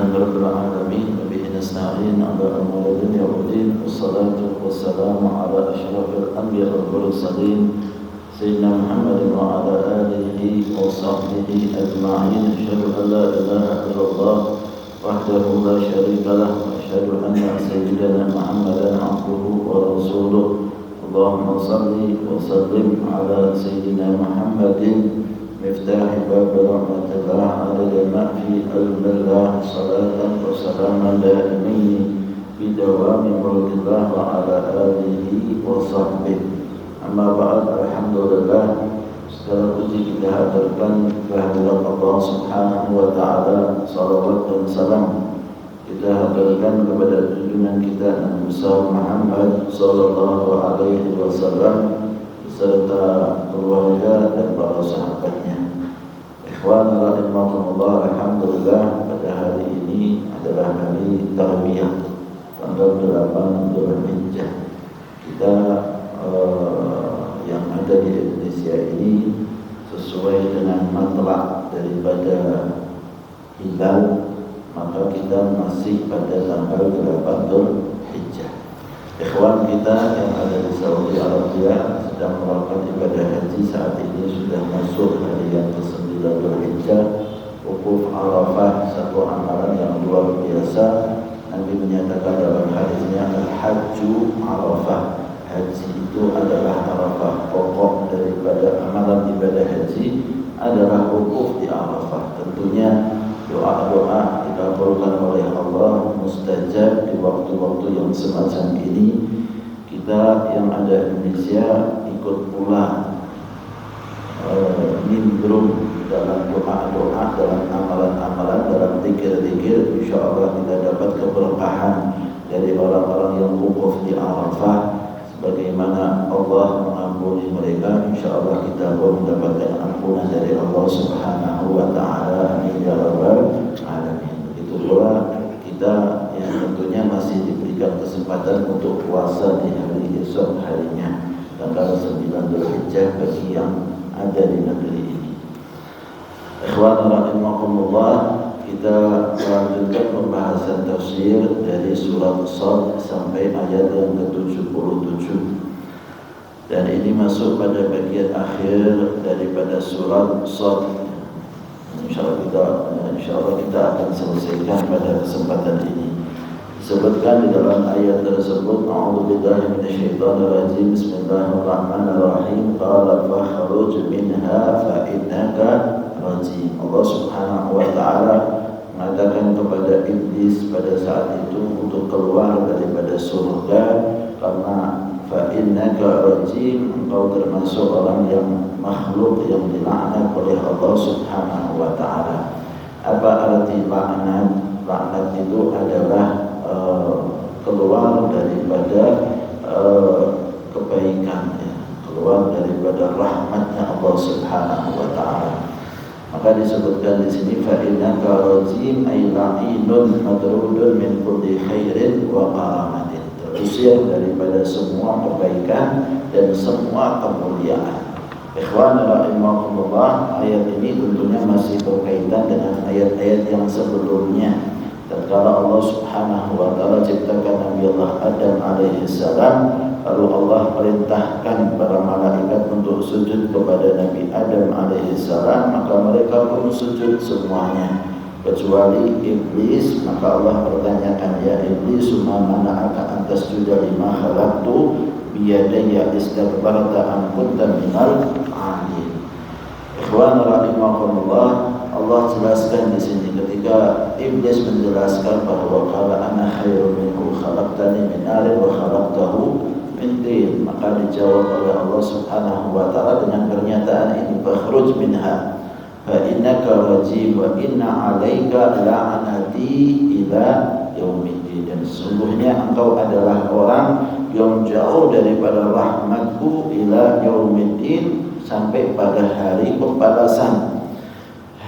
لله رب العالمين وبه نستعين على أمور الدنيا والدين والصلاة والسلام على أشرف الأنبياء والمرسلين سيدنا محمد وعلى آله وصحبه أجمعين. أشهد أن لا إله إلا الله وحده لا شريك له وأشهد أن سيدنا محمدا عبده ورسوله. اللهم صل وسلم على سيدنا محمد مفتاح باب رحمة الله عدد ما في علم الله صلاة وسلاما دائمين بدوام ملك الله وعلى آله وصحبه. Amma ba'd, alhamdulillah, segala puji kita haturkan kehadirat Allah Subhanahu wa taala, salawat dan salam kita haturkan kepada junjungan kita Nabi besar Muhammad sallallahu alaihi wasallam beserta keluarga dan para sahabatnya. Ikhwan rahimakumullah, alhamdulillah, pada hari ini adalah hari Tarbiyah tanggal 8 Dzulhijjah. Kita yang ada di Indonesia ini sesuai dengan matlak daripada hilal, maka kita masih pada tanggal 8 Dzulhijjah. Ikhwan kita yang ada di Saudi Arabia sedang melakukan ibadah haji saat ini sudah masuk hari yang ke-9 Dzulhijjah. Wukuf Arafah, satu amalan yang luar biasa. Nabi menyatakan dalam hadisnya, al-hajju Arafah, haji itu adalah Arafah. Pokok daripada amalan ibadah haji adalah wukuf di Arafah. Tentunya doa-doa dikabulkan oleh Allah, mustajab di waktu-waktu yang semacam ini. Kita yang ada di Indonesia ikut pula nimbrung dalam doa-doa, dalam amalan-amalan, dalam zikir-zikir. InsyaAllah kita dapat keberkahan dari orang-orang yang wukuf di Arafah. Bagaimana Allah mengampuni mereka, insyaallah kita pun mendapatkan ampunan dari Allah Subhanahu wa taala. Amin ya rabbal alamin. Begitu pula kita yang tentunya masih diberikan kesempatan untuk puasa di hari esok harinya tanggal 9 Dzulhijjah bagi yang ada di negeri ini. Ikhwan rahimakumullah, kita melanjutkan pembahasan tafsir dari surat Shad sampai ayat yang ke-77. Dan ini masuk pada bagian akhir daripada surat Shad. Insyaallah kita akan selesaikan pada kesempatan ini. Disebutkan di dalam ayat tersebut, a'udzubillahi minasyaitonirrajim, bismillahirrahmanirrahim, qala fakhruj minha fa innaka rajim. Allah Subhanahu wa taala mengatakan kepada iblis pada saat itu untuk keluar daripada surga, karena fa innaka rajim, engkau termasuk orang yang makhluk yang dilaknat oleh Allah Subhanahu wa taala. Apa arti laknat? Laknat itu adalah keluar daripada kebaikan, ya, keluar daripada rahmatnya Allah Subhanahu wa taala. Maka disebutkan di sini fa innaka rajim ay la'inun madrudun min kulli khairin wa karamatin, terusir daripada semua kebaikan dan semua kemuliaan. Ikhwan rahimakumullah, ayat ini tentunya masih berkaitan dengan ayat-ayat yang sebelumnya. Tatkala Allah Subhanahu wa taala ciptakan Nabi Allah Adam alaihi salam, lalu Allah perintahkan para malaikat untuk sujud kepada Nabi Adam alaihi salam, maka mereka pun sujud semuanya kecuali iblis. Maka Allah bertanyakan, ya iblis, ma mana'aka an tasjuda lima khalaqtu biyadayya istakbarta am kunta minal 'alin. Ikhwan rahimakumullah, Allah jelaskan di sini ketika iblis menjelaskan bahwa qala ana khairun minhu khalaqtani min narin wa khalaqtahu min tin, maka dijawab oleh Allah Subhanahu wa taala dengan pernyataan ini, fakhruj minha fa innaka rajim wa inna 'alaika la'anati ila yaumiddin. Dan sesungguhnya engkau adalah orang yang jauh daripada rahmatku ila yaumiddin, sampai pada hari pembalasan.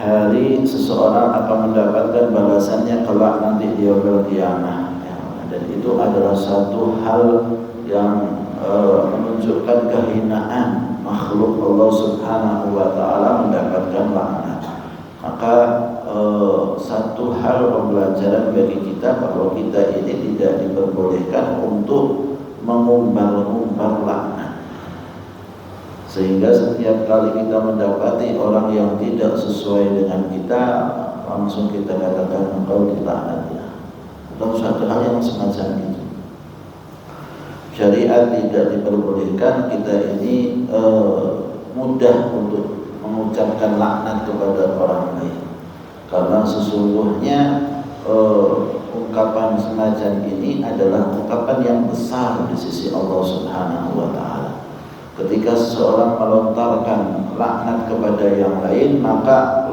Hari seseorang akan mendapatkan balasannya kelak nanti di yaumul qiyamah, ya. Dan itu adalah satu hal yang menunjukkan kehinaan makhluk Allah Subhanahu wa taala mendapatkan laknat. Maka satu hal pembelajaran bagi kita bahwa kita ini tidak diperbolehkan untuk mengumbar-umbar laknat. Sehingga setiap kali kita mendapati orang yang tidak sesuai dengan kita, langsung kita katakan engkau dilaknat ya. Atau suatu hal yang semacam itu. Syariat tidak diperbolehkan kita ini mudah untuk mengucapkan laknat kepada orang lain, karena sesungguhnya ungkapan semacam ini adalah ungkapan yang besar di sisi Allah Subhanahu wa Ta'ala. Ketika seseorang melontarkan laknat kepada yang lain, maka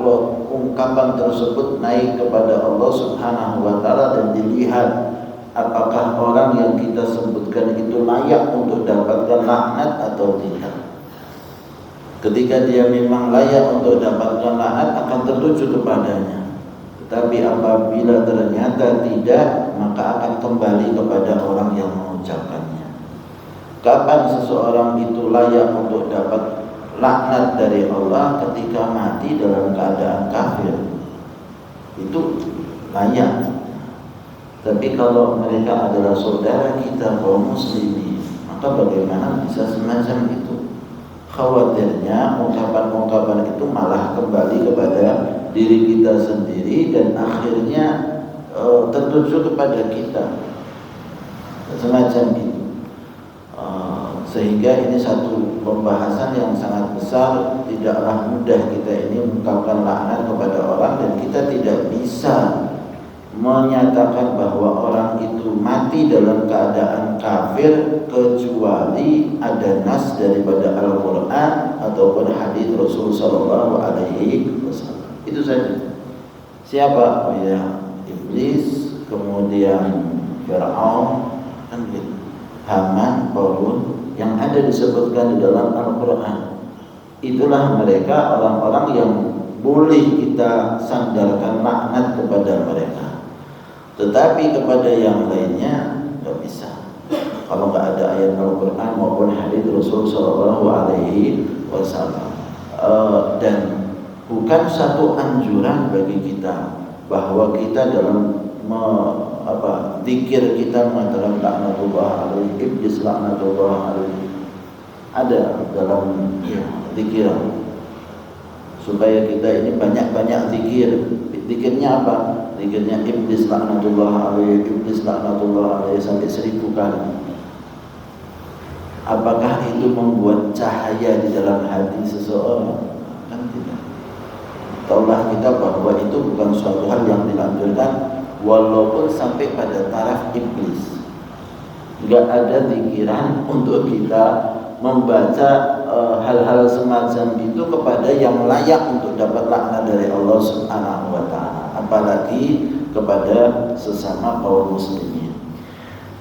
ungkapan tersebut naik kepada Allah Subhanahu wa Ta'ala dan dilihat apakah orang yang kita sebutkan itu layak untuk dapatkan laknat atau tidak. Ketika dia memang layak untuk dapatkan laknat, akan tertuju kepadanya. Tapi apabila ternyata tidak, maka akan kembali kepada orang yang mengucapkannya. Kapan seseorang itu layak untuk dapat laknat dari Allah? Ketika mati dalam keadaan kafir, itu layak. Tapi kalau mereka adalah saudara kita kaum muslimin, maka bagaimana bisa semacam itu? Khawatirnya ungkapan-ungkapan itu malah kembali kepada diri kita sendiri dan akhirnya tertuju kepada kita, semacam itu. Sehingga ini satu pembahasan yang sangat besar. Tidaklah mudah kita ini mengungkapkan laknat kepada orang, dan kita tidak bisa menyatakan bahwa orang itu mati dalam keadaan kafir kecuali ada nas daripada Al-Quran ataupun hadis Rasul Sallallahu Alaihi Wasallam. Itu saja. Siapa? Oh ya, Iblis, kemudian Fir'aun, kan gitu. Haman, Qarun, yang ada disebutkan di dalam Al-Quran. Itulah mereka orang-orang yang boleh kita sandarkan laknat kepada mereka. Tetapi kepada yang lainnya nggak bisa. Kalau nggak ada ayat Al-Quran maupun hadis Rasul Sallallahu Alaihi Wasallam. Dan bukan satu anjuran bagi kita bahwa kita dalam zikir kita mengatakan laknatullah alaihi, iblis laknatullah alaihi. Ada dalam zikir supaya kita ini banyak-banyak zikir. Zikirnya apa? Zikirnya iblis laknatullah alaihi, iblis laknatullah alaihi sampai 1000 kali. Apakah itu membuat cahaya di dalam hati seseorang? Kan tidak. Taulah kita bahwa itu bukan suatu hal yang dilanjutkan, walaupun sampai pada taraf iblis. Enggak ada pikiran untuk kita membaca hal-hal semacam itu kepada yang layak untuk dapat laknat dari Allah Subhanahu wa Ta'ala, apalagi kepada sesama kaum muslimin.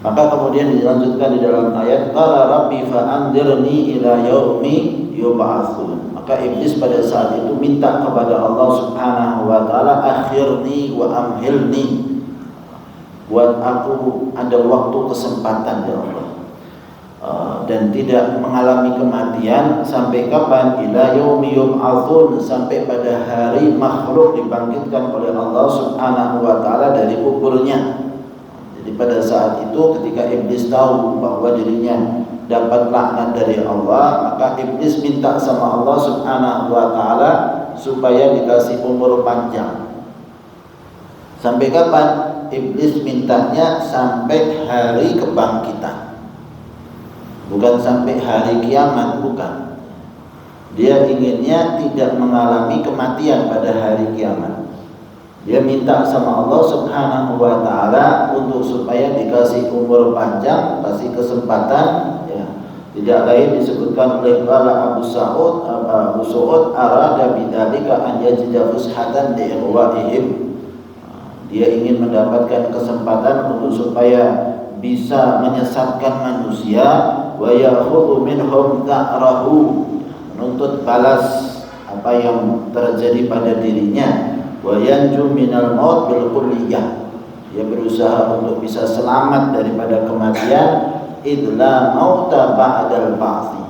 Maka kemudian dilanjutkan di dalam ayat, qala rabbi fa'anzirni ila yaumi yub'atsun. Maka iblis pada saat itu minta kepada Allah Subhanahu wa Ta'ala, akhirni wa amhilni, buat aku ada waktu kesempatan ya Allah, dan tidak mengalami kematian sampai kapan? Ila yaumi yub'atsun, sampai pada hari makhluk dibangkitkan oleh Allah Subhanahu wa Ta'ala dari kuburnya. Jadi pada saat itu ketika iblis tahu bahwa dirinya dapat laknat dari Allah, maka iblis minta sama Allah Subhanahu wa Ta'ala supaya dikasih umur panjang. Sampai kapan? Iblis mintanya sampai hari kebangkitan, bukan sampai hari kiamat, bukan. Dia inginnya tidak mengalami kematian pada hari kiamat. Dia minta sama Allah Subhanahu wa Ta'ala untuk supaya dikasih umur panjang, kasih kesempatan ya. Tidak lain disebutkan oleh Abu Su'ud arada bidzalika an yajida fushatan li ihwaihim. Dia ingin mendapatkan kesempatan untuk supaya bisa menyesatkan manusia, wa ya'khudhu minhum ta'rahu, menuntut balas apa yang terjadi pada dirinya, wa yanju minal maut bil kulliyah. Dia berusaha untuk bisa selamat daripada kematian, idla mauta ba'dal ba'thi,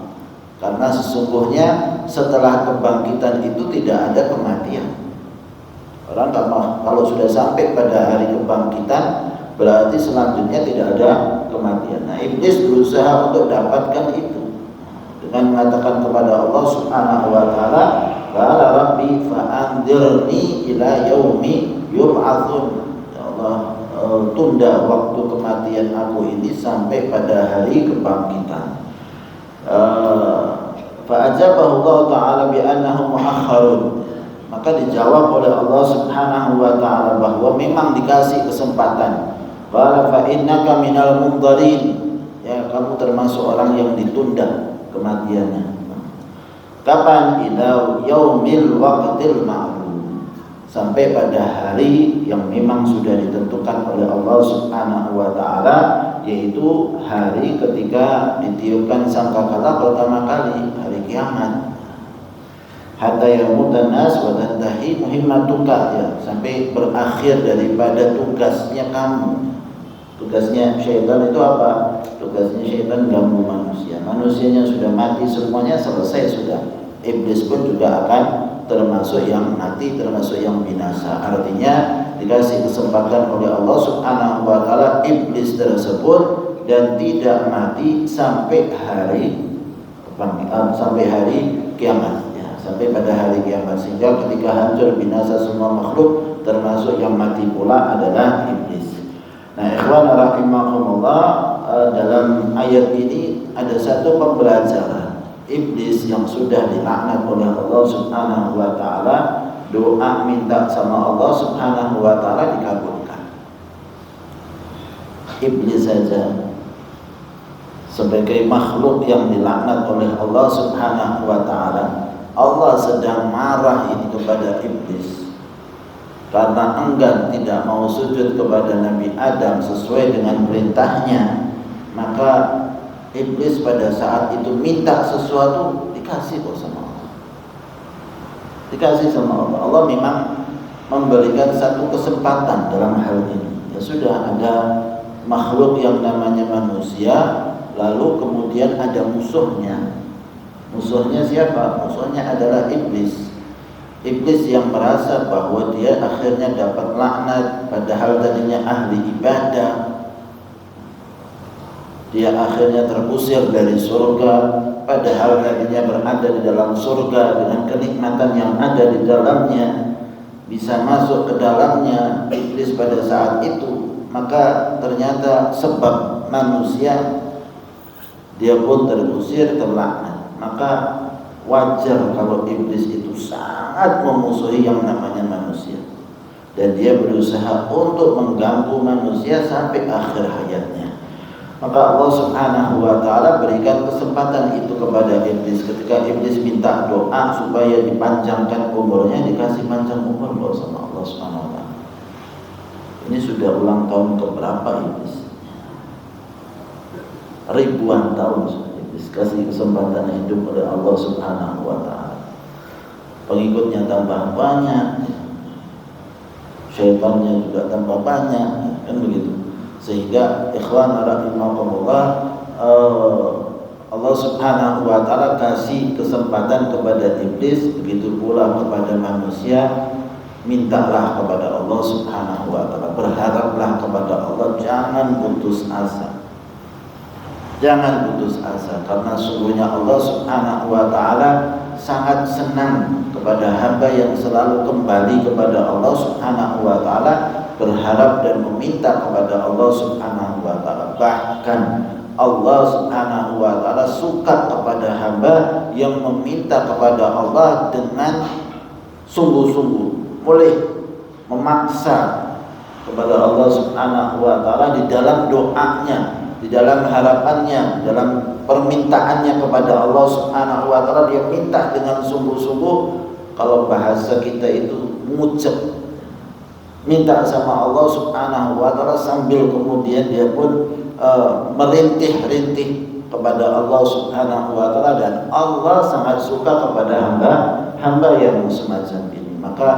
karena sesungguhnya setelah kebangkitan itu tidak ada kematian. Orang kalau sudah sampai pada hari kebangkitan, berarti selanjutnya tidak ada kematian. Nah, iblis berusaha untuk dapatkan itu dengan mengatakan kepada Allah Subhanahu wa taala, "Qala rabbi fa'anzirni ila yaumi yub'atsun." Ya Allah, tunda waktu kematian aku ini sampai pada hari kebangkitan. Fa'ajabahu Allah taala bi annahu mu'akhkharun. Maka dijawab oleh Allah Subhanahu wa taala bahwa memang dikasih kesempatan. Qala fa innaka minal mundharin. Ya, kamu termasuk orang yang ditunda kematiannya. Kapan? Ila yaumil waqtil ma'lum. Sampai pada hari yang memang sudah ditentukan oleh Allah Subhanahu wa taala, yaitu hari ketika ditiupkan sangkakala pertama kali, hari kiamat. Hatta yamutan nas wa tantahi muhimmatuka, ya, sampai berakhir daripada tugasnya kamu. Tugasnya syaitan itu apa? Tugasnya syaitan ganggu manusia. Manusianya sudah mati semuanya, selesai sudah. Iblis pun juga akan termasuk yang mati, termasuk yang binasa. Artinya dikasih kesempatan oleh Allah Subhanahu wa taala iblis tersebut dan tidak mati sampai hari kiamat. Sampai pada hari kiamat, sehingga ketika hancur binasa semua makhluk termasuk yang mati pula adalah iblis. Nah, ikhwan rahimakumullah, dalam ayat ini ada satu pembelajaran. Iblis yang sudah dilaknat oleh Allah Subhanahu wa taala, doa minta sama Allah Subhanahu wa taala dikabulkan. Iblis saja sebagai makhluk yang dilaknat oleh Allah Subhanahu wa taala, Allah sedang marah ini kepada iblis karena enggan tidak mau sujud kepada Nabi Adam sesuai dengan perintahnya. Maka iblis pada saat itu minta sesuatu, dikasih kok sama Allah. Dikasih sama Allah. Allah memang memberikan satu kesempatan dalam hal ini. Ya sudah, ada makhluk yang namanya manusia, lalu kemudian ada musuhnya. Musuhnya siapa? Musuhnya adalah iblis. Iblis yang merasa bahwa dia akhirnya dapat laknat, padahal tadinya ahli ibadah. Dia akhirnya terusir dari surga, padahal tadinya berada di dalam surga dengan kenikmatan yang ada di dalamnya, bisa masuk ke dalamnya. Iblis pada saat itu, maka ternyata sebab manusia dia pun terusir, terlaknat. Maka wajar kalau iblis itu sangat memusuhi yang namanya manusia, dan dia berusaha untuk mengganggu manusia sampai akhir hayatnya. Maka Allah Subhanahu wa taala berikan kesempatan itu kepada iblis. Ketika iblis minta doa supaya dipanjangkan umurnya, dikasih panjang umur loh sama Allah Subhanahu wa taala. Ini sudah ulang tahun keberapa iblis? Ribuan tahun. Dikasih kesempatan hidup oleh Allah Subhanahu wa taala. Pengikutnya tambah banyak, syaitannya juga tambah banyak, kan begitu. Sehingga ikhwan rahimakumullah, Allah Subhanahu wa taala kasih kesempatan kepada iblis, begitu pula kepada manusia. Mintalah kepada Allah Subhanahu wa taala, berharaplah kepada Allah, jangan putus asa. Jangan putus asa, karena sungguhnya Allah Subhanahu wa taala sangat senang kepada hamba yang selalu kembali kepada Allah Subhanahu wa taala, berharap dan meminta kepada Allah Subhanahu wa taala. Bahkan Allah Subhanahu wa taala suka kepada hamba yang meminta kepada Allah dengan sungguh-sungguh, boleh memaksa kepada Allah Subhanahu wa taala di dalam doanya, di dalam harapannya, dalam permintaannya kepada Allah Subhanahu wa taala. Dia minta dengan sungguh-sungguh. Kalau bahasa kita itu ngucap, minta sama Allah Subhanahu wa taala sambil kemudian dia pun merintih-rintih kepada Allah Subhanahu wa taala, dan Allah sangat suka kepada hamba yang semacam ini. Maka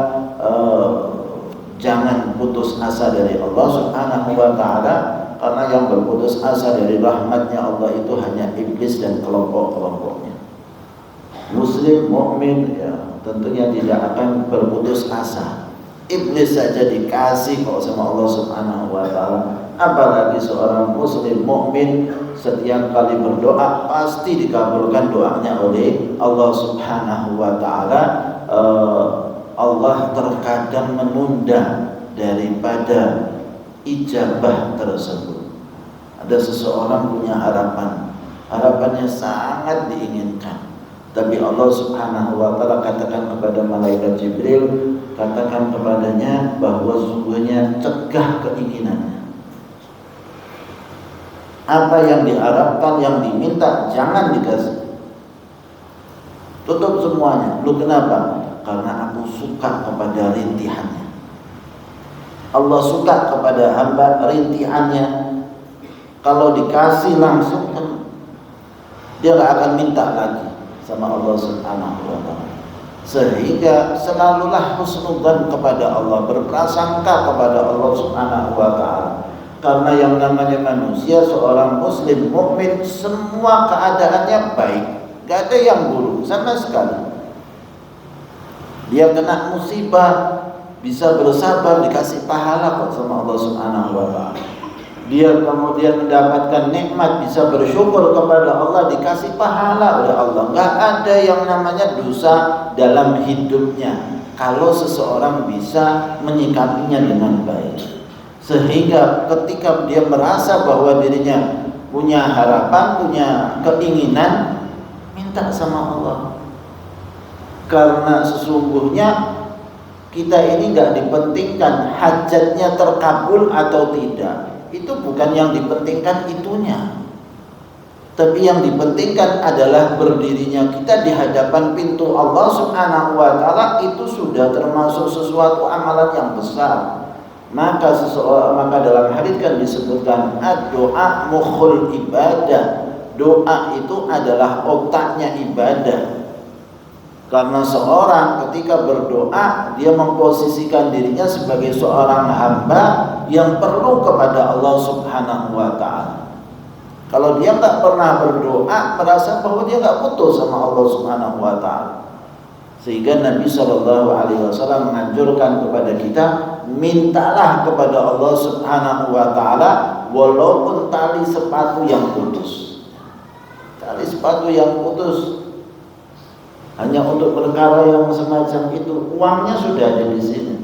jangan putus asa dari Allah Subhanahu wa taala, karena yang berputus asa dari rahmatnya Allah itu hanya iblis dan kelompok-kelompoknya. Muslim, mukmin, ya tentunya tidak akan berputus asa Iblis saja dikasih kok sama Allah Subhanahu wa taala, apalagi seorang muslim mukmin setiap kali berdoa pasti dikabulkan doanya oleh Allah Subhanahu wa taala. Allah terkadang menunda daripada ijabah tersebut. Ada seseorang punya harapannya sangat diinginkan, tapi Allah Subhanahu wa taala katakan kepada malaikat Jibril, katakan kepadanya bahwa sungguhnya cegah keinginannya. Apa yang diharapkan, yang diminta jangan dikasih. Tutup semuanya. Lu kenapa? Karena aku suka kepada rintihannya. Allah suka kepada hamba rintihannya. Kalau dikasih langsung dia gak akan minta lagi sama Allah Subhanahu wa taala. Sehingga selalulah husnudzan kepada Allah, berprasangka kepada Allah Subhanahu wa taala. Karena yang namanya manusia, seorang muslim mukmin semua keadaannya baik, gak ada yang buruk sama sekali. Dia kena musibah bisa bersabar, dikasih pahala kok sama Allah Subhanahu wa taala. Dia kemudian mendapatkan nikmat, bisa bersyukur kepada Allah, dikasih pahala oleh Allah. Gak ada yang namanya dosa dalam hidupnya kalau seseorang bisa menyikapinya dengan baik. Sehingga ketika dia merasa bahwa dirinya punya harapan, punya keinginan, minta sama Allah. Karena sesungguhnya kita ini gak dipentingkan hajatnya terkabul atau tidak. Itu bukan yang dipentingkan itunya, tapi yang dipentingkan adalah berdirinya kita di hadapan pintu Allah Subhanahu wa taala. Itu sudah termasuk sesuatu amalan yang besar. Maka dalam hadits kan disebutkan doa mukhul ibadah. Doa itu adalah otaknya ibadah. Karena seorang ketika berdoa, dia memposisikan dirinya sebagai seorang hamba yang perlu kepada Allah Subhanahu wa ta'ala. Kalau dia tak pernah berdoa, merasa bahwa dia tak butuh sama Allah Subhanahu wa ta'ala. Sehingga Nabi SAW menganjurkan kepada kita, mintalah kepada Allah Subhanahu wa ta'ala walaupun tali sepatu yang putus. Tali sepatu yang putus hanya untuk perkara yang semacam itu, uangnya sudah ada di sini,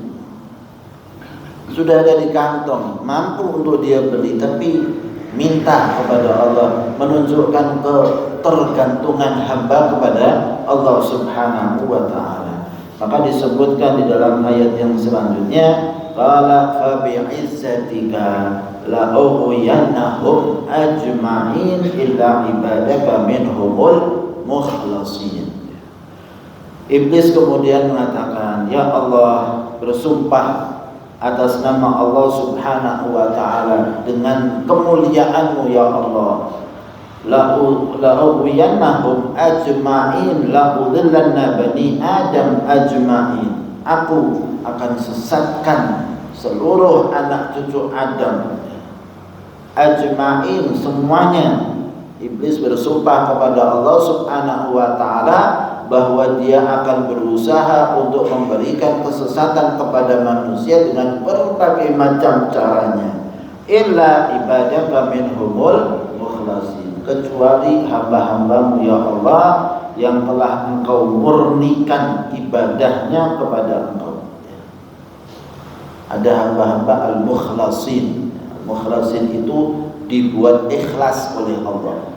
sudah ada di kantong, mampu untuk dia beli, tapi minta kepada Allah, menunjukkan ketergantungan hamba kepada Allah Subhanahu wa ta'ala. Maka disebutkan di dalam ayat yang selanjutnya, qala fa bi'izzatika la ughwiyannahum ajma'in illa ibadaka minhumul mukhlasin. Iblis kemudian mengatakan, ya Allah, bersumpah atas nama Allah Subhanahu wa ta'ala dengan kemuliaan-Mu ya Allah, la ughwiyannahum ajma'in, la udhillanna bani Adam ajma'in. Aku akan sesatkan seluruh anak cucu Adam ajma'in, semuanya. Iblis bersumpah kepada Allah Subhanahu wa ta'ala bahwa dia akan berusaha untuk memberikan kesesatan kepada manusia dengan berbagai macam caranya. Illa ibadaka minhumul mukhlasin, kecuali hamba-Hamba-Mu ya Allah yang telah Engkau murnikan ibadahnya kepada Engkau. Ada hamba-hamba al-mukhlasin. Al-mukhlasin itu dibuat ikhlas oleh Allah,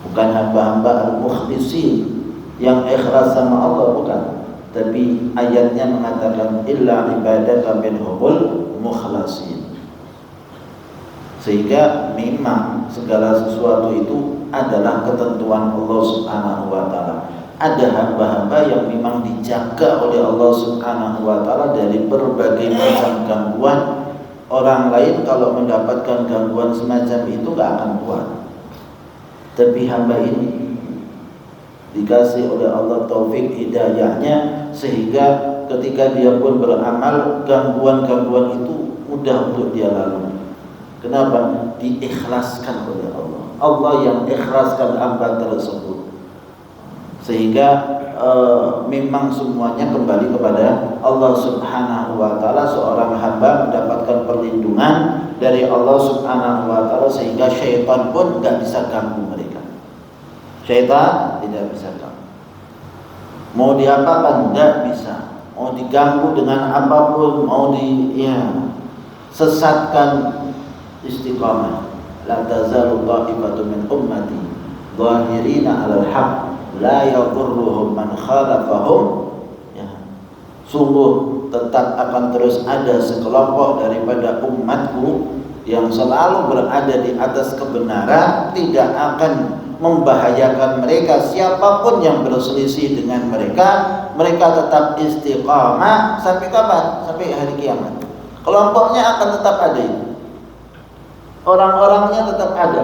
bukan hamba-hamba al-mukhlisin yang ikhlas sama Allah, bukan. Tapi ayatnya mengatakan illa ibadaka minhumul mukhlasin. Sehingga memang segala sesuatu itu adalah ketentuan Allah Subhanahu wa ta'ala. Ada hamba-hamba yang memang dijaga oleh Allah Subhanahu wa ta'ala dari berbagai macam gangguan. Orang lain kalau mendapatkan gangguan semacam itu gak akan kuat, tapi hamba ini dikasih oleh Allah taufik hidayahnya, sehingga ketika dia pun beramal, gangguan-gangguan itu mudah untuk dia lalui. Kenapa? Diikhlaskan oleh Allah. Allah yang ikhlaskan hamba tersebut. Sehingga memang semuanya kembali kepada Allah Subhanahu wa taala. Seorang hamba mendapatkan perlindungan dari Allah Subhanahu wa taala sehingga syaitan pun enggak bisa ganggu mereka. Syaitan tidak bisa ganggu. Mau diapakan enggak bisa. Mau diganggu dengan apapun, mau sesatkan, istiqamah. La tazalu ta'ifatu min ummati dhahirina 'alal haqq la yadhurruhum man khalafahum. Sungguh tetap akan terus ada sekelompok daripada umatku yang selalu berada di atas kebenaran, tidak akan membahayakan mereka siapapun yang berselisih dengan mereka. Mereka tetap istiqamah sampai kapan? Sampai hari kiamat. Kelompoknya akan tetap ada itu. Orang-orangnya tetap ada.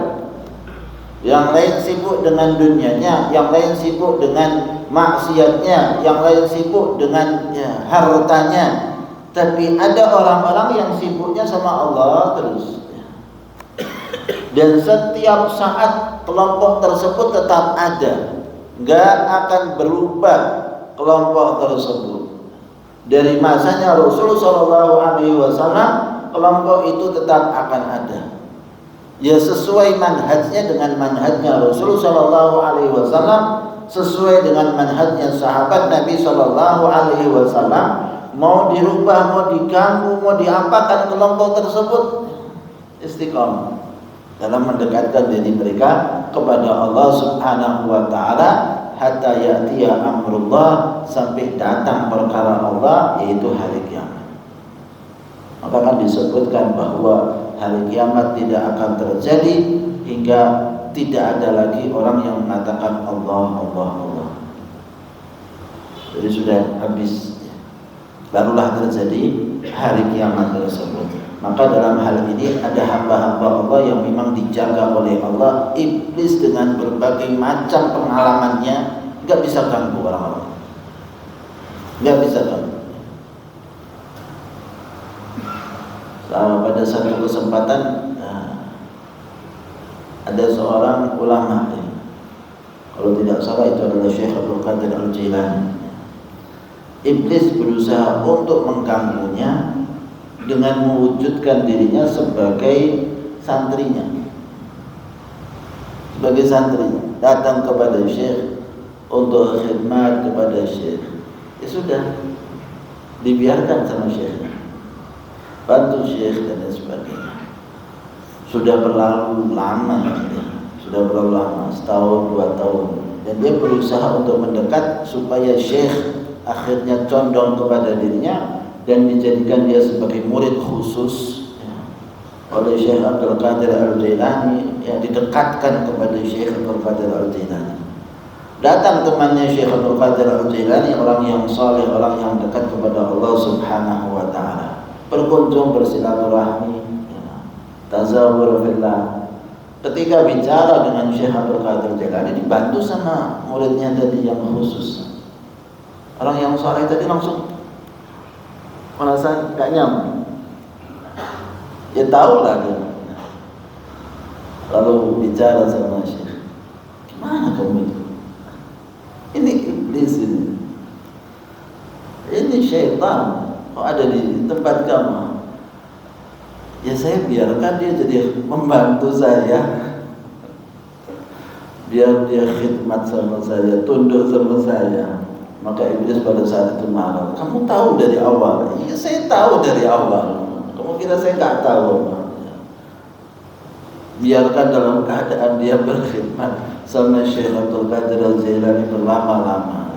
Yang lain sibuk dengan dunianya, yang lain sibuk dengan maksiatnya, yang lain sibuk dengan hartanya. Tapi ada orang-orang yang sibuknya sama Allah terus. Dan setiap saat kelompok tersebut tetap ada, nggak akan berubah kelompok tersebut. Dari masanya Rasul Shallallahu Alaihi Wasallam, kelompok itu tetap akan ada. Ya sesuai manhajnya dengan manhajnya Rasul Shallallahu Alaihi Wasallam, sesuai dengan manhajnya sahabat Nabi Shallallahu Alaihi Wasallam. Mau dirubah, mau diganggu, mau diapakan kelompok tersebut, istiqamah dalam mendekatkan diri mereka kepada Allah Subhanahu wa taala hatta ya'tiya amrullah, sampai datang perkara Allah, yaitu hari kiamat. Maka kan disebutkan bahwa hari kiamat tidak akan terjadi hingga tidak ada lagi orang yang mengatakan Allah, Allah, Allah. Jadi sudah habis, barulah terjadi hari kiamat tersebut. Maka dalam hal ini ada hamba-hamba Allah yang memang dijaga oleh Allah. Iblis dengan berbagai macam pengalamannya nggak bisa ganggu orang-orang, nggak bisa ganggu. Pada satu kesempatan ada seorang ulama, kalau tidak salah itu adalah Syekh Abdul Qadir Al-Jilani. Iblis berusaha untuk mengganggunya dengan mewujudkan dirinya sebagai santrinya, datang kepada Syekh untuk khidmat kepada Syekh. Ya sudah, dibiarkan sama Syekh, bantu Syekh dan sebagainya. Sudah berlalu lama, setahun, 2 tahun, dan dia berusaha untuk mendekat supaya Syekh akhirnya condong kepada dirinya dan dijadikan dia sebagai murid khusus oleh Syekh Abdul Qadir Al-Jilani, yang didekatkan kepada Syekh Abdul Qadir Al-Jilani. Datang temannya Syekh Abdul Qadir Al-Jilani, orang yang saleh, orang yang dekat kepada Allah Subhanahu wa taala. Berkunjung, bersilaturahmi, tazawur fillah. Ketika bicara dengan Syekh Abdul Qadir Al-Jilani, dibantu sama muridnya tadi yang khusus. Orang yang saleh tadi langsung merasa gak nyaman. Ya tahulah dia. Lalu bicara sama Syekh, gimana kamu itu? Ini iblis ini. Ini syaitan. Kok ada di tempat kamu? Ya saya biarkan dia jadi membantu saya, biar dia khidmat sama saya, tunduk sama saya. Maka iblis pada saat itu marah. Kamu tahu dari awal? Iya saya tahu dari awal. Kamu kira saya nggak tahu? Biarkan dalam keadaan dia berkhidmat sama Syekh Abdul Qadir Al-Jilani berlama-lama.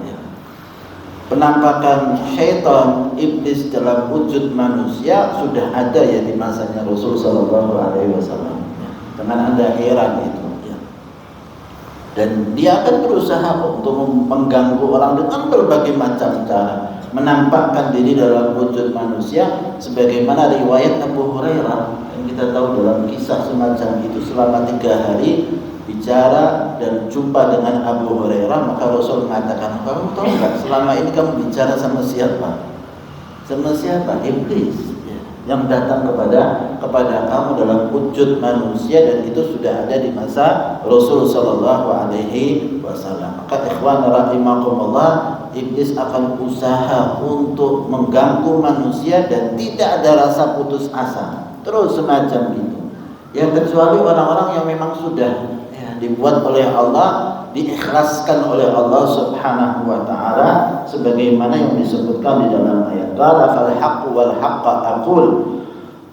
Penampakan syaitan iblis dalam wujud manusia sudah ada ya di masanya Rasul Sallallahu Alaihi Wasallam. Dengan Anda heran itu. Dan dia akan berusaha untuk mengganggu orang dengan berbagai macam cara, menampakkan diri dalam wujud manusia, sebagaimana riwayat Abu Hurairah yang kita tahu dalam kisah semacam itu. Selama 3 hari bicara dan jumpa dengan Abu Hurairah, maka Rasul mengatakan, kamu tahu nggak selama ini kamu bicara sama siapa? Sama siapa? Iblis. yang datang kepada kamu dalam wujud manusia, dan itu sudah ada di masa Rasul sallallahu alaihi wasallam. Maka ikhwan rahimakumullah, iblis akan usaha untuk mengganggu manusia dan tidak ada rasa putus asa. Terus semacam itu. Ya, kecuali orang-orang yang memang sudah dibuat oleh Allah, diikhlaskan oleh Allah Subhanahu wa taala, sebagaimana yang disebutkan di dalam ayat qala fal haqqu wal haqqa aqul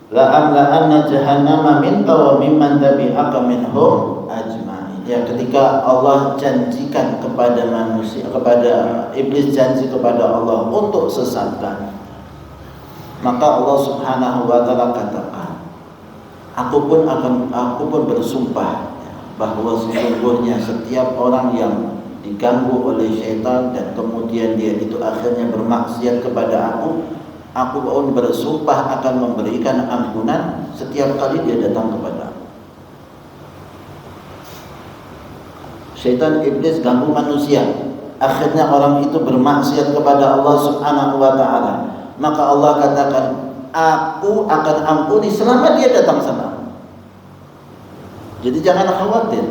la anna jahannama minka wa mimman tabi'aka minhum ajma'in. Ya, ketika Allah janjikan kepada manusia, kepada iblis janji kepada Allah untuk sesatkan, maka Allah Subhanahu wa taala katakan, aku pun bersumpah bahwa sesungguhnya setiap orang yang diganggu oleh syaitan dan kemudian dia itu akhirnya bermaksiat kepada aku pun bersumpah akan memberikan ampunan setiap kali dia datang kepada aku. Syaitan iblis ganggu manusia, akhirnya orang itu bermaksiat kepada Allah Subhanahu wa taala, maka Allah katakan, aku akan ampuni selama dia datang sama. Jadi jangan khawatir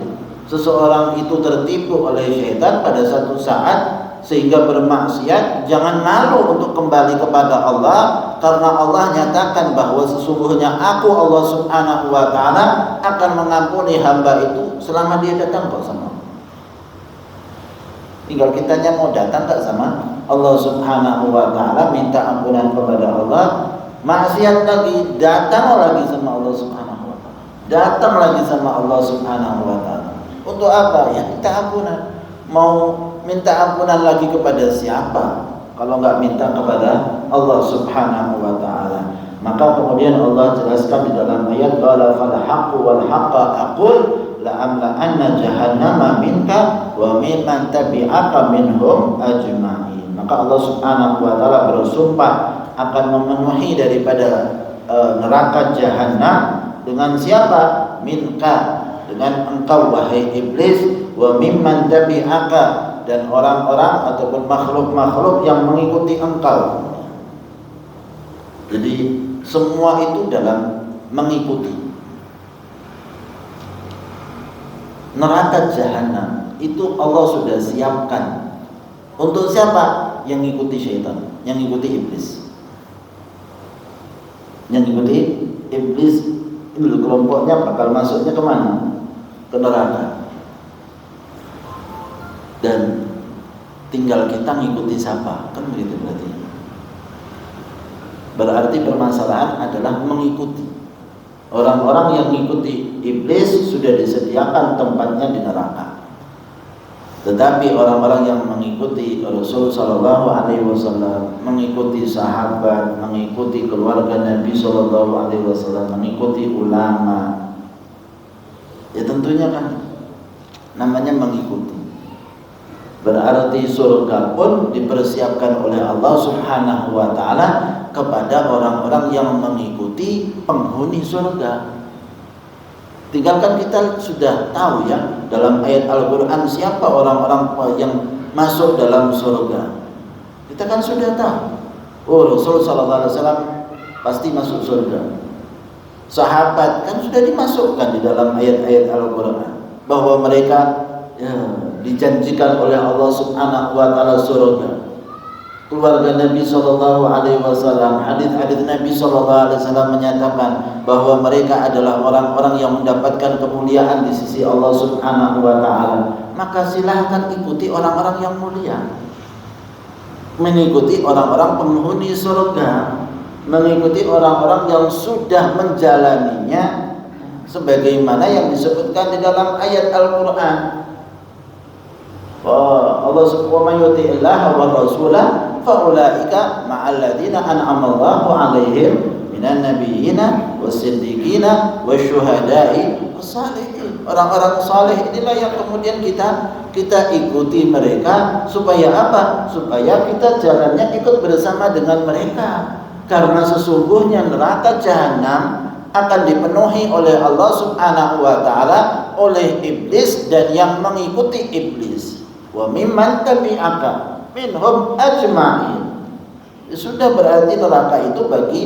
seseorang itu tertipu oleh syaitan pada satu saat sehingga bermaksiat, jangan malu untuk kembali kepada Allah, karena Allah nyatakan bahwa sesungguhnya aku Allah Subhanahu wa taala akan mengampuni hamba itu selama dia datang sama. Tinggal kitanya mau datang tak sama Allah Subhanahu wa taala, minta ampunan kepada Allah, maksiat lagi, datang lagi sama Allah Subhanahu, datang lagi sama Allah Subhanahu wa taala. Untuk apa? Ya minta ampunan. Mau minta ampunan lagi kepada siapa kalau enggak minta kepada Allah Subhanahu wa taala? Maka kemudian Allah jelaskan di dalam ayat qala fal haqqu wal haqqa aqul la amla anna jahannama minka wa mimman tabi'aka minhum ajma'in. Maka Allah Subhanahu wa taala bersumpah akan memenuhi daripada neraka jahanam dengan siapa? Minka, dengan engkau wahai iblis, wa mimman tabi'aka, dan orang-orang ataupun makhluk-makhluk yang mengikuti engkau. Jadi semua itu dalam mengikuti. Neraka jahanam itu Allah sudah siapkan untuk siapa? Yang mengikuti syaitan, yang mengikuti iblis. Yang mengikuti iblis itu kelompoknya bakal masuknya kemana? Ke neraka. Dan tinggal kita ngikuti siapa, kan begitu berarti. Berarti permasalahan adalah mengikuti. Orang-orang yang mengikuti iblis sudah disediakan tempatnya di neraka. Tetapi orang-orang yang mengikuti Rasul sallallahu alaihi wasallam, mengikuti sahabat, mengikuti keluarga Nabi sallallahu alaihi wasallam, mengikuti ulama, ya tentunya kan namanya mengikuti. Berarti surga pun dipersiapkan oleh Allah Subhanahu wa taala kepada orang-orang yang mengikuti penghuni surga. Tinggalkan kita sudah tahu ya dalam ayat Al-Quran siapa orang-orang yang masuk dalam surga. Kita kan sudah tahu. Oh, Rasul sallallahu alaihi wasallam pasti masuk surga. Sahabat kan sudah dimasukkan di dalam ayat-ayat Al-Quran bahwa mereka dijanjikan oleh Allah Subhanahu wa taala surga. Keluarga Nabi sallallahu alaihi wasallam, hadis-hadis Nabi sallallahu alaihi wasallam menyatakan bahwa mereka adalah orang-orang yang mendapatkan kemuliaan di sisi Allah Subhanahu wa taala. Maka silahkan ikuti orang-orang yang mulia. Mengikuti orang-orang penghuni surga, mengikuti orang-orang yang sudah menjalaninya sebagaimana yang disebutkan di dalam ayat Al-Qur'an. Allah subhanahu wa ta'ala wa rasulah faulaika ma'al ladzina an'ama Allahu 'alaihim minan nabiyyina was-siddiqina wasyuhada'i was-shalihin. Orang-orang saleh inilah yang kemudian kita ikuti mereka supaya apa? Supaya kita jalannya ikut bersama dengan mereka. Karena sesungguhnya neraka jahanam akan dipenuhi oleh Allah Subhanahu wa taala oleh iblis dan yang mengikuti iblis. Wa mimman tabi'aka minhum ajma'in. Sudah berarti neraka itu bagi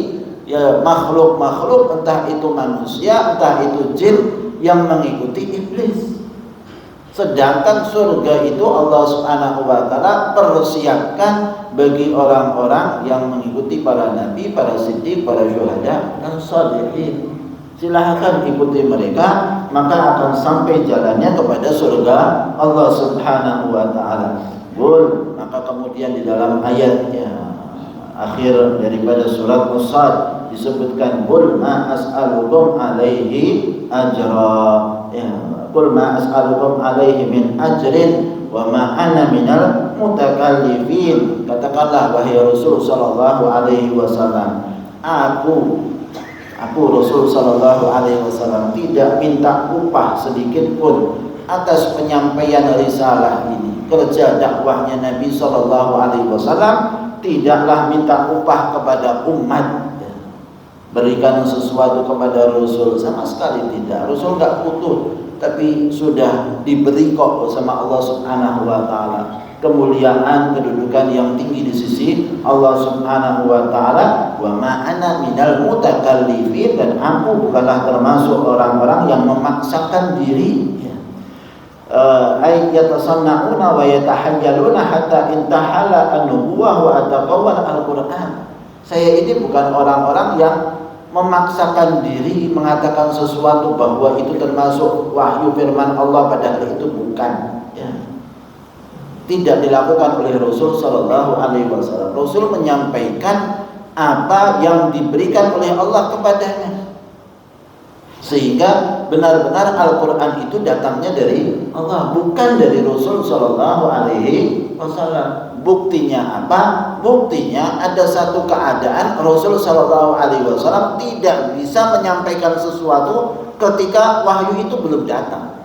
ya makhluk-makhluk, entah itu manusia, entah itu jin, yang mengikuti iblis. Sedangkan surga itu Allah Subhanahu wa taala persiapkan bagi orang-orang yang mengikuti para nabi, para siddiq, para syuhada dan sholihin. Silahkan ikuti mereka, maka akan sampai jalannya kepada surga Allah Subhanahu wa taala. Maka kemudian di dalam ayatnya akhir daripada surat As-Sad disebutkan qul ma as'alukum alaihi ajra. Qul ma as'alukum alaihi min ajrin wa ma ana minal mutakallifin. Katakanlah wahai Rasul sallallahu alaihi wasallam, aku Rasul sallallahu alaihi wasallam tidak minta upah sedikit pun atas penyampaian risalah ini. Kerja dakwahnya Nabi sallallahu alaihi wasallam tidaklah minta upah kepada umat, berikan sesuatu kepada Rasul, sama sekali tidak. Rasul enggak butuh, tapi sudah diberi kok sama Allah Subhanahu wa taala kemuliaan, kedudukan yang tinggi di sisi Allah Subhanahu wa taala. Wa ma ana minal mutakallifin, dan aku bukanlah termasuk orang-orang yang memaksakan diri, ay yatasanna'una wa yatahayyaluna hatta intahala an-nubuwah wa ataqawwal al-Qur'an. Saya ini bukan orang-orang yang memaksakan diri mengatakan sesuatu bahwa itu termasuk wahyu firman Allah, padahal itu bukan, ya. Tidak dilakukan oleh Rasul sallallahu alaihi wasallam. Rasul menyampaikan apa yang diberikan oleh Allah kepadanya, sehingga benar-benar Al-Quran itu datangnya dari Allah, bukan dari Rasul sallallahu alaihi wasallam. Buktinya apa? Buktinya ada satu keadaan Rasul sallallahu alaihi wasallam tidak bisa menyampaikan sesuatu ketika wahyu itu belum datang.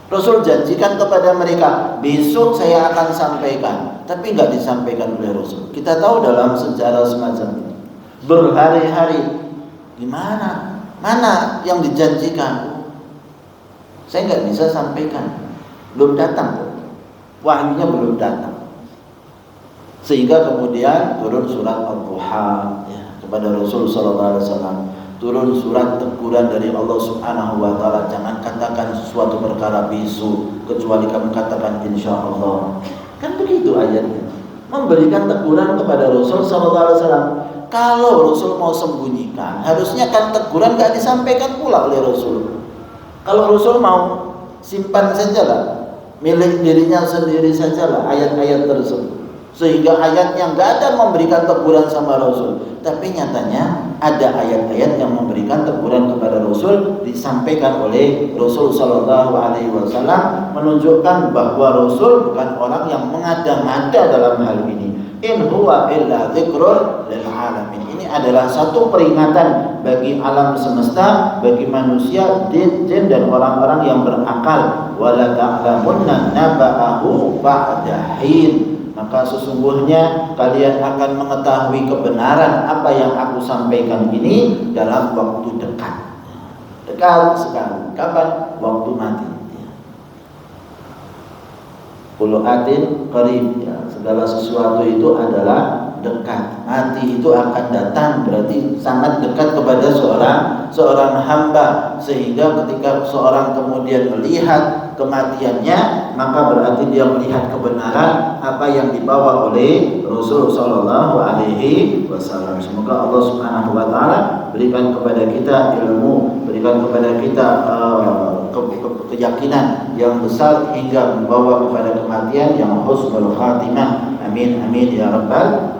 Rasul janjikan kepada mereka, besok saya akan sampaikan, tapi nggak disampaikan oleh Rasul. Kita tahu dalam sejarah semacam ini, berhari-hari, gimana? Mana yang dijanjikan? Saya nggak bisa sampaikan, belum datang, wahyunya belum datang. Sehingga kemudian turun surat Al-Duha, ya, kepada Rasul sallallahu alaihi wasallam. Turun surat teguran dari Allah Subhanahu wa taala, jangan katakan sesuatu perkara bisu kecuali kamu katakan insyaallah. Kan begitu ayatnya. Memberikan teguran kepada Rasul sallallahu alaihi wasallam. Kalau Rasul mau sembunyikan, harusnya kan teguran enggak disampaikan pula oleh Rasul. Kalau Rasul mau simpan sajalah, milik dirinya sendiri sajalah ayat-ayat tersebut. Sehingga ayatnya enggak ada memberikan teguran sama Rasul, tapi nyatanya ada ayat-ayat yang memberikan teguran kepada Rasul disampaikan oleh Rasul sallallahu alaihi wasallam, menunjukkan bahwa Rasul bukan orang yang mengada-ngada dalam hal ini. In huwa illa dzikrun lil alamin. Ini adalah satu peringatan bagi alam semesta, bagi manusia, jin dan orang-orang yang berakal. Wala ta'lamunna naba'ahu ba'da hin. Maka sesungguhnya kalian akan mengetahui kebenaran apa yang aku sampaikan ini dalam waktu dekat. Dekat sekali. Kapan? Waktu mati. Kullu atin qarib, ya. Segala sesuatu itu adalah dekat. Mati itu akan datang, berarti sangat dekat kepada seorang hamba, sehingga ketika seorang kemudian melihat kematiannya, maka berarti dia melihat kebenaran apa yang dibawa oleh Rasul sallallahu alaihi wasallam. Semoga Allah Subhanahu wa taala berikan kepada kita ilmu, berikan kepada kita keyakinan yang besar hingga membawa kepada kematian yang husnul khatimah. Amin amin ya rabbal